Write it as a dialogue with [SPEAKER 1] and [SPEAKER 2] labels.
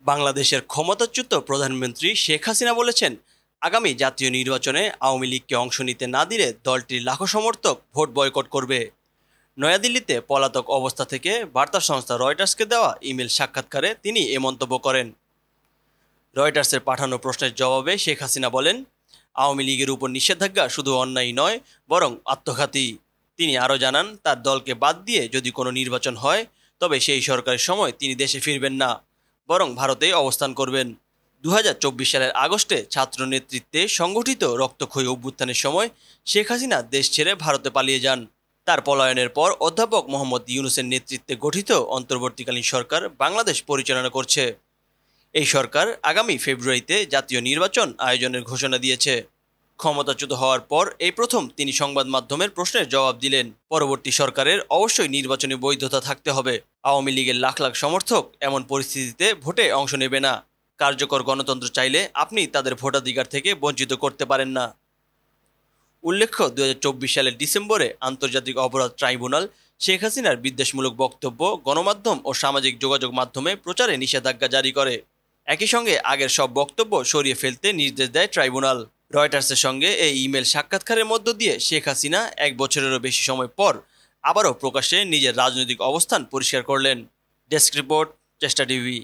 [SPEAKER 1] বাংলাদেশের ক্ষমতাচ্যুত প্রধানমন্ত্রী শেখ হাসিনা বলেছেন, আগামী জাতীয় নির্বাচনে আওয়ামী লীগকে অংশ নিতে না দিলে দলটির লাখো সমর্থক ভোট বয়কট করবে। নয়াদিল্লিতে পলাতক অবস্থা থেকে বার্তা সংস্থা রয়টার্সকে দেওয়া ইমেল সাক্ষাৎকারে তিনি এ মন্তব্য করেন। রয়টার্সের পাঠানো প্রশ্নের জবাবে শেখ হাসিনা বলেন, আওয়ামী লীগের উপর নিষেধাজ্ঞা শুধু অন্যায় নয়, বরং আত্মঘাতী। তিনি আরও জানান, তার দলকে বাদ দিয়ে যদি কোনো নির্বাচন হয় তবে সেই সরকারের সময় তিনি দেশে ফিরবেন না, বরং ভারতেই অবস্থান করবেন। 2024 সালের আগস্টে ছাত্র নেতৃত্বে সংগঠিত রক্তক্ষয়ী অভ্যুত্থানের সময় শেখ হাসিনা দেশ ছেড়ে ভারতে পালিয়ে যান। তার পলায়নের পর অধ্যাপক মোহাম্মদ ইউনূসের নেতৃত্বে গঠিত অন্তর্বর্তীকালীন সরকার বাংলাদেশ পরিচালনা করছে। এই সরকার আগামী ফেব্রুয়ারিতে জাতীয় নির্বাচন আয়োজনের ঘোষণা দিয়েছে। ক্ষমতাচ্যুত হওয়ার পর এই প্রথম তিনি সংবাদ মাধ্যমের প্রশ্নের জবাব দিলেন। পরবর্তী সরকারের অবশ্যই নির্বাচনী বৈধতা থাকতে হবে। আওয়ামী লীগের লাখ লাখ সমর্থক এমন পরিস্থিতিতে ভোটে অংশ নেবে না। কার্যকর গণতন্ত্র চাইলে আপনি তাদের ভোটাধিকার থেকে বঞ্চিত করতে পারেন না। উল্লেখ্য, 2024 সালের ডিসেম্বরে আন্তর্জাতিক অপরাধ ট্রাইব্যুনাল শেখ হাসিনার বিদ্বেষমূলক বক্তব্য গণমাধ্যম ও সামাজিক যোগাযোগ মাধ্যমে প্রচারে নিষেধাজ্ঞা জারি করে। একই সঙ্গে আগের সব বক্তব্য সরিয়ে ফেলতে নির্দেশ দেয় ট্রাইব্যুনাল। রয়টার্সের সঙ্গে এই ইমেল সাক্ষাৎকারের মধ্য দিয়ে শেখ হাসিনা 1 বছরেরও বেশি সময় পর আবারও প্রকাশ্যে নিজের রাজনৈতিক অবস্থান পরিষ্কার করলেন। ডেস্ক রিপোর্ট, চেষ্টা টিভি।